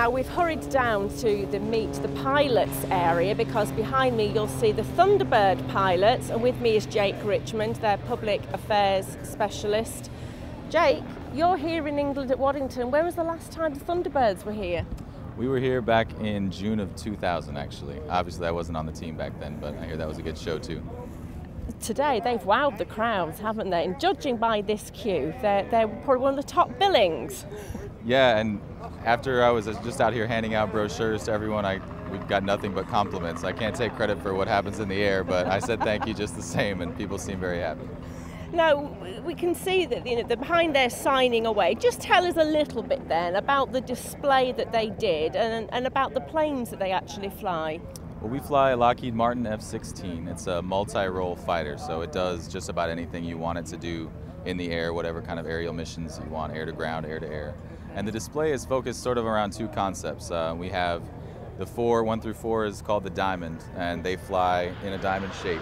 Now we've hurried down to the Meet the Pilots area because behind me you'll see the Thunderbird pilots, and with me is Jake Richmond, their public affairs specialist. Jake, you're here in England at Waddington. When was the last time the Thunderbirds were here? We were here back in June of 2000, actually. Obviously, I wasn't on the team back then, but I hear that was a good show, too. Today, they've wowed the crowds, haven't they? And judging by this queue, they're probably one of the top billings. Yeah, and after I was just out here handing out brochures to everyone, we got nothing but compliments. I can't take credit for what happens in the air, but I said thank you just the same, and people seem very happy. Now, we can see that they're behind there signing away. Just tell us a little bit then about the display that they did and about the planes that they actually fly. Well, we fly a Lockheed Martin F-16. It's a multi-role fighter, so it does just about anything you want it to do in the air, whatever kind of aerial missions you want, air to ground, air to air. And the display is focused sort of around two concepts. We have the 1 through 4 is called the Diamond, and they fly in a diamond shape.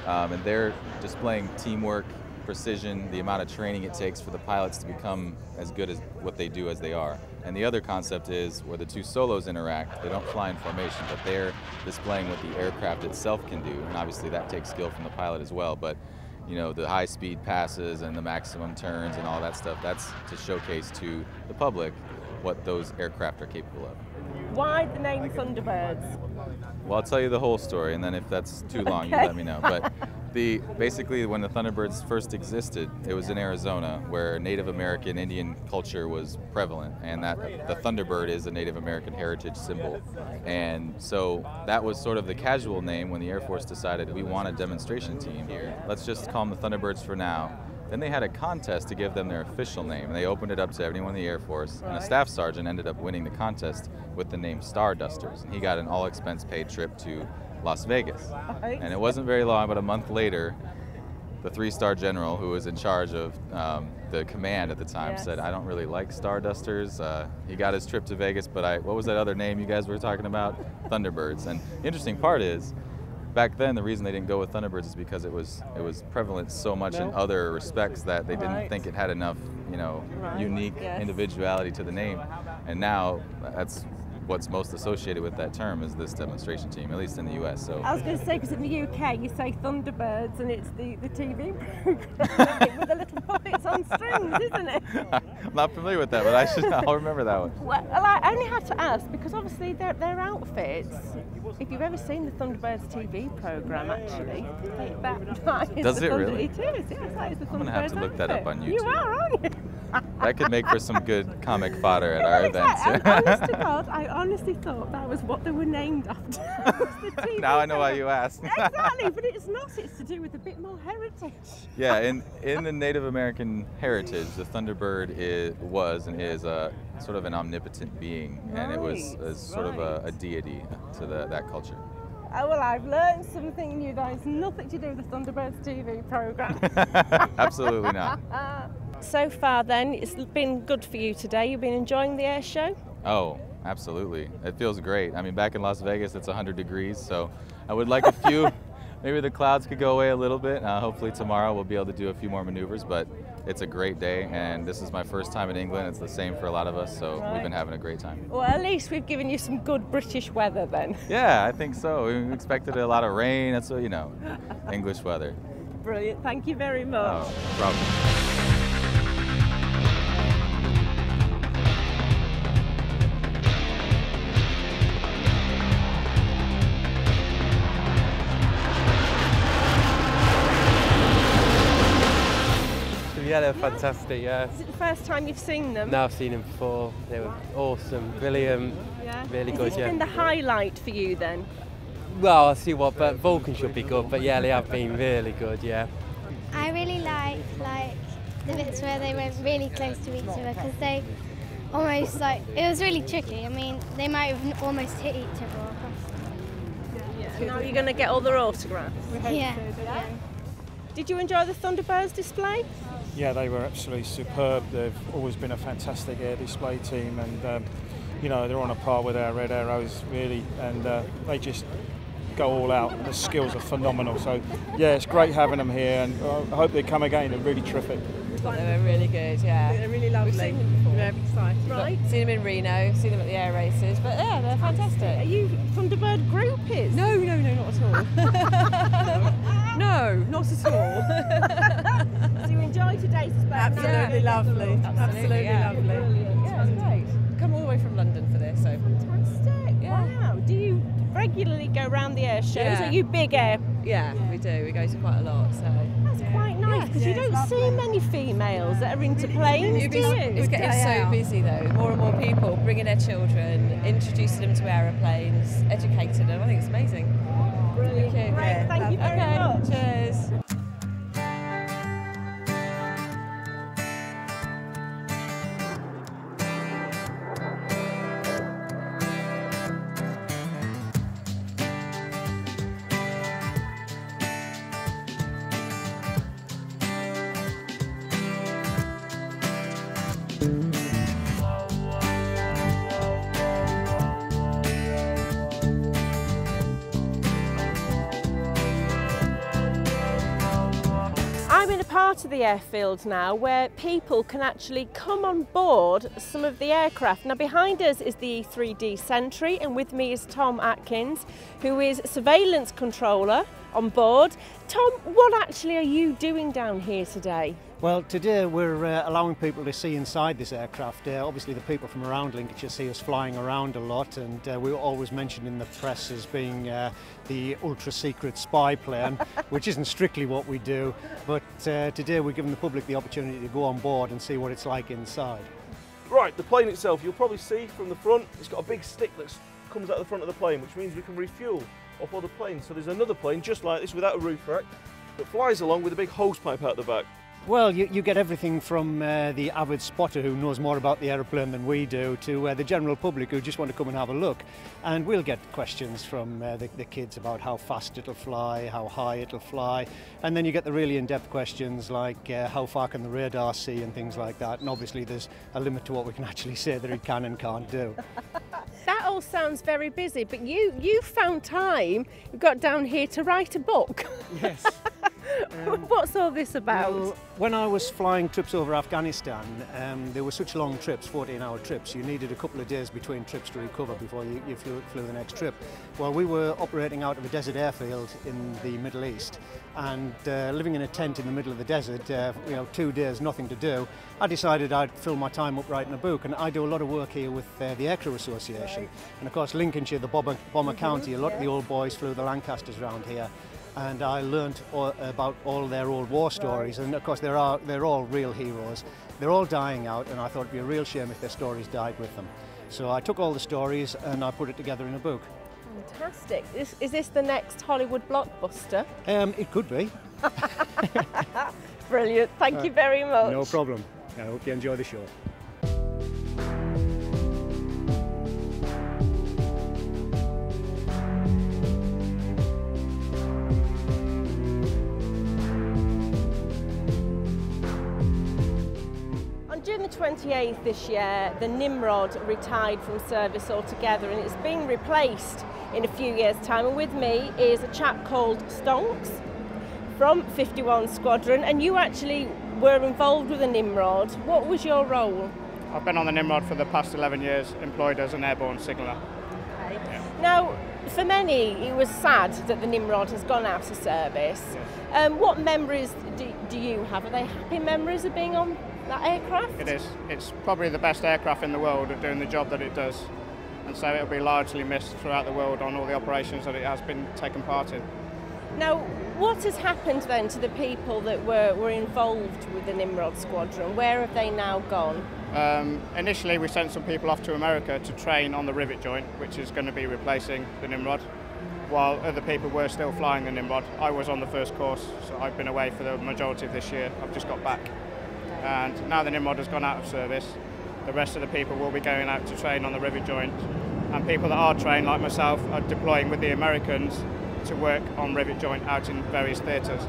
And they're displaying teamwork, precision, the amount of training it takes for the pilots to become as good as what they do as they are. And the other concept is where the two solos interact, they don't fly in formation, but they're displaying what the aircraft itself can do. And obviously that takes skill from the pilot as well. But you know, the high-speed passes and the maximum turns and all that stuff, that's to showcase to the public what those aircraft are capable of. Why the name Thunderbirds? Well, I'll tell you the whole story, and then if that's too long, you let me know. But basically, when the Thunderbirds first existed, it was in Arizona, where Native American Indian culture was prevalent, and that the Thunderbird is a Native American heritage symbol. And so that was sort of the casual name when the Air Force decided we want a demonstration team here. Let's just call them the Thunderbirds for now. Then they had a contest to give them their official name, and they opened it up to anyone in the Air Force, and a staff sergeant ended up winning the contest with the name Stardusters, and he got an all-expense-paid trip to Las Vegas. And it wasn't very long, but a month later, the 3-star general who was in charge of the command at the time said, I don't really like Stardusters. He got his trip to Vegas, but what was that other name you guys were talking about? Thunderbirds. And the interesting part is, back then, the reason they didn't go with Thunderbirds is because it was prevalent so much in other respects that they didn't think it had enough, unique individuality to the name. And now that's what's most associated with that term is this demonstration team, at least in the US. So I was going to say, because in the UK you say Thunderbirds and it's the TV program with the little puppets on strings, isn't it? I'm not familiar with that, but I'll remember that one. Well, I only had to ask because obviously their outfits, if you've ever seen the Thunderbirds TV program, actually, does it really? It is, yes. That is the Thunderbirds I'm going to have to look that up on YouTube. You are, aren't you? That could make for some good comic fodder at our events. Honest to God, I honestly thought that was what they were named after. Now I know why you asked. Exactly, but it's not. It's to do with a bit more heritage. Yeah, in the Native American heritage, the Thunderbird was and is sort of an omnipotent being, and it was sort of a deity to that culture. Oh, well, I've learned something new that has nothing to do with the Thunderbirds TV program. Absolutely not. So far then, it's been good for you today. You've been enjoying the air show? Oh, absolutely. It feels great. I mean, back in Las Vegas, it's 100 degrees, so I would like a few, maybe the clouds could go away a little bit. Hopefully tomorrow we'll be able to do a few more maneuvers, but it's a great day, and this is my first time in England. It's the same for a lot of us, so we've been having a great time. Well, at least we've given you some good British weather then. Yeah, I think so. We expected a lot of rain. That's what, English weather. Brilliant. Thank you very much. Oh, no problem. Yeah, they're fantastic, yeah. Is it the first time you've seen them? No, I've seen them before. They were awesome, brilliant, really good, Has this been the highlight for you then? Well, I'll see what, but Vulcan should be good, but yeah, they have been really good, yeah. I really like the bits where they went really close to each other because they almost it was really tricky. I mean, they might have almost hit each other. So now you're going to get all their autographs? Yeah. Did you enjoy the Thunderbirds display? Yeah, they were absolutely superb. They've always been a fantastic air display team, and they're on a par with our Red Arrows really, and they just go all out. The skills are phenomenal. So yeah, it's great having them here, and I hope they come again. They're really terrific. They were really good. Yeah, They're really lovely. We've seen them before. Very excited. Right. Seen them in Reno, seen them at the air races, but yeah, they're fantastic. Are you Thunderbird groupies? No, not at all. No, not at all. So you enjoy today's sport? Absolutely lovely. Absolutely yeah. lovely. Brilliant. Yeah, it's great. Come all the way from London for this, so. Fantastic. Yeah. Wow. Do you regularly go around the air shows? Yeah. Are you big air? Yeah, we do. We go to quite a lot, so. That's quite nice because you don't see many females that are into planes, do you? It's getting so busy though. More and more people bringing their children, introducing them to aeroplanes, educating them. I think it's amazing. Brilliant. Thank you. Great. Thank you very much. Cheers. I'm in a part of the airfield now where people can actually come on board some of the aircraft. Now behind us is the E3D Sentry and with me is Tom Atkins, who is surveillance controller on board. Tom, what actually are you doing down here today? Well, today we're allowing people to see inside this aircraft. Obviously the people from around Lincolnshire see us flying around a lot, and we were always mentioned in the press as being the ultra-secret spy plane, which isn't strictly what we do, but today we're giving the public the opportunity to go on board and see what it's like inside. Right, the plane itself, you'll probably see from the front, it's got a big stick that comes out the front of the plane, which means we can refuel off other planes. So there's another plane just like this without a roof rack that flies along with a big hose pipe out the back. Well, you get everything from the avid spotter who knows more about the aeroplane than we do to the general public who just want to come and have a look. And we'll get questions from the kids about how fast it'll fly, how high it'll fly. And then you get the really in-depth questions like how far can the radar see and things like that. And obviously there's a limit to what we can actually say that it can and can't do. That all sounds very busy, but you found time, you got down here to write a book. Yes. What's all this about? Well, when I was flying trips over Afghanistan, there were such long trips, 14-hour trips, you needed a couple of days between trips to recover before you flew the next trip. Well, we were operating out of a desert airfield in the Middle East, and living in a tent in the middle of the desert, 2 days, nothing to do, I decided I'd fill my time up writing a book, and I do a lot of work here with the Aircrew Association. And of course Lincolnshire, the bomber county, a lot of the old boys flew the Lancasters around here. And I learnt about all their old war stories, and of course they're all real heroes. They're all dying out, and I thought it'd be a real shame if their stories died with them. So I took all the stories and I put it together in a book. Fantastic. Is this the next Hollywood blockbuster? It could be. Brilliant. Thank you very much. No problem. I hope you enjoy the show. On June the 28th this year, the Nimrod retired from service altogether and it's being replaced in a few years' time. And with me is a chap called Stonks from 51 Squadron, and you actually were involved with the Nimrod. What was your role? I've been on the Nimrod for the past 11 years, employed as an airborne signaller. Okay. Yeah. Now, for many, it was sad that the Nimrod has gone out of service. Yes. What memories do you have? Are they happy memories of being on that aircraft? It is. It's probably the best aircraft in the world at doing the job that it does. And so it'll be largely missed throughout the world on all the operations that it has been taken part in. Now, what has happened then to the people that were involved with the Nimrod squadron? Where have they now gone? Initially we sent some people off to America to train on the rivet joint, which is going to be replacing the Nimrod, while other people were still flying the Nimrod. I was on the first course, so I've been away for the majority of this year. I've just got back. And now the Nimrod has gone out of service, the rest of the people will be going out to train on the rivet joint, and people that are trained, like myself, are deploying with the Americans to work on rivet joint out in various theatres.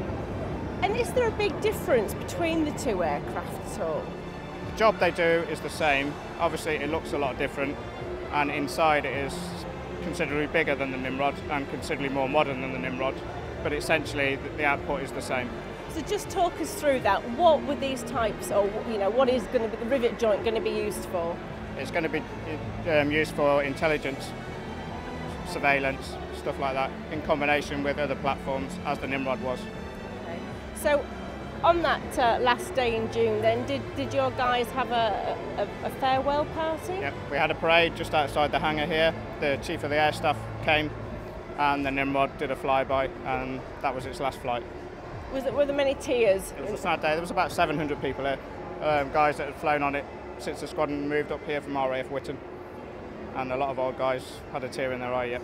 And is there a big difference between the two aircraft at all? The job they do is the same. Obviously it looks a lot different, and inside it is considerably bigger than the Nimrod and considerably more modern than the Nimrod, but essentially the output is the same. So just talk us through that. What were these types, or what is going to be the rivet joint going to be used for? It's going to be used for intelligence, surveillance, stuff like that, in combination with other platforms, as the Nimrod was. Okay. So on that last day in June then, did your guys have a farewell party? Yep, we had a parade just outside the hangar here. The Chief of the Air Staff came and the Nimrod did a flyby, and that was its last flight. Were there many tears? It was a sad day. There was about 700 people here, guys that had flown on it since the squadron moved up here from RAF Whitton, and a lot of old guys had a tear in their eye yet.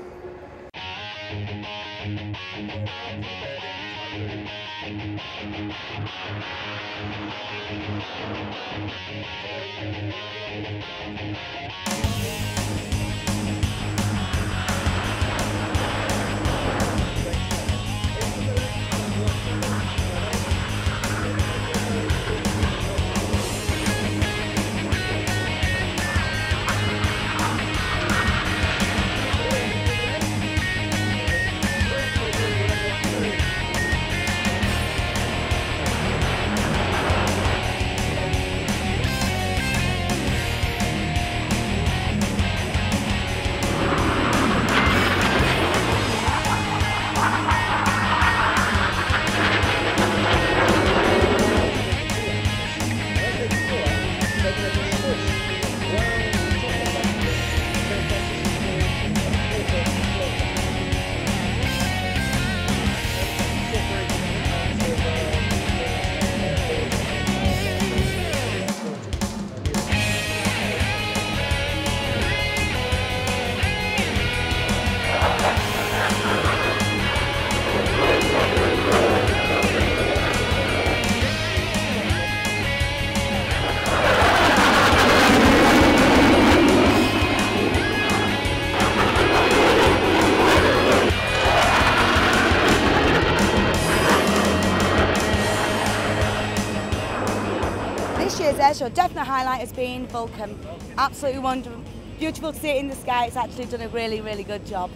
This year's air show definite highlight has been Vulcan. Absolutely wonderful, beautiful to see it in the sky. It's actually done a really, really good job.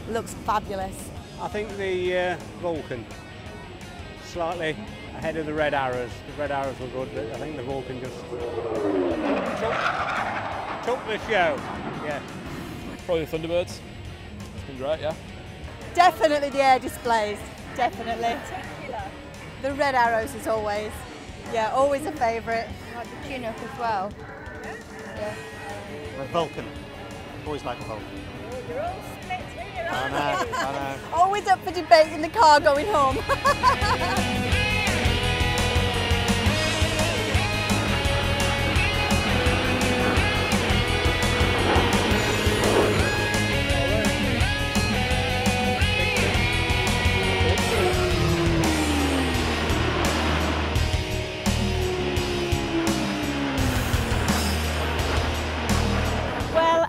Looks fabulous. I think the Vulcan, slightly ahead of the Red Arrows. The Red Arrows were good, but I think the Vulcan just took the show. Yeah. Probably the Thunderbirds. It's been great, yeah. Definitely the air displays, definitely. The Red Arrows as always. Yeah, always a favourite. I like the Chinook as well. Yeah. A Vulcan. Always like a Vulcan. You're all split here, I know. Always up for debate in the car going home.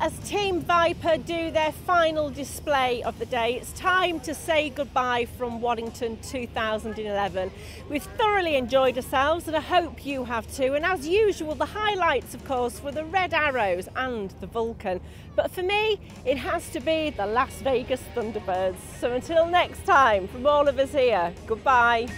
As Team Viper do their final display of the day, it's time to say goodbye from Waddington 2011. We've thoroughly enjoyed ourselves and I hope you have too, and as usual the highlights of course were the Red Arrows and the Vulcan, but for me it has to be the Las Vegas Thunderbirds. So until next time, from all of us here, goodbye.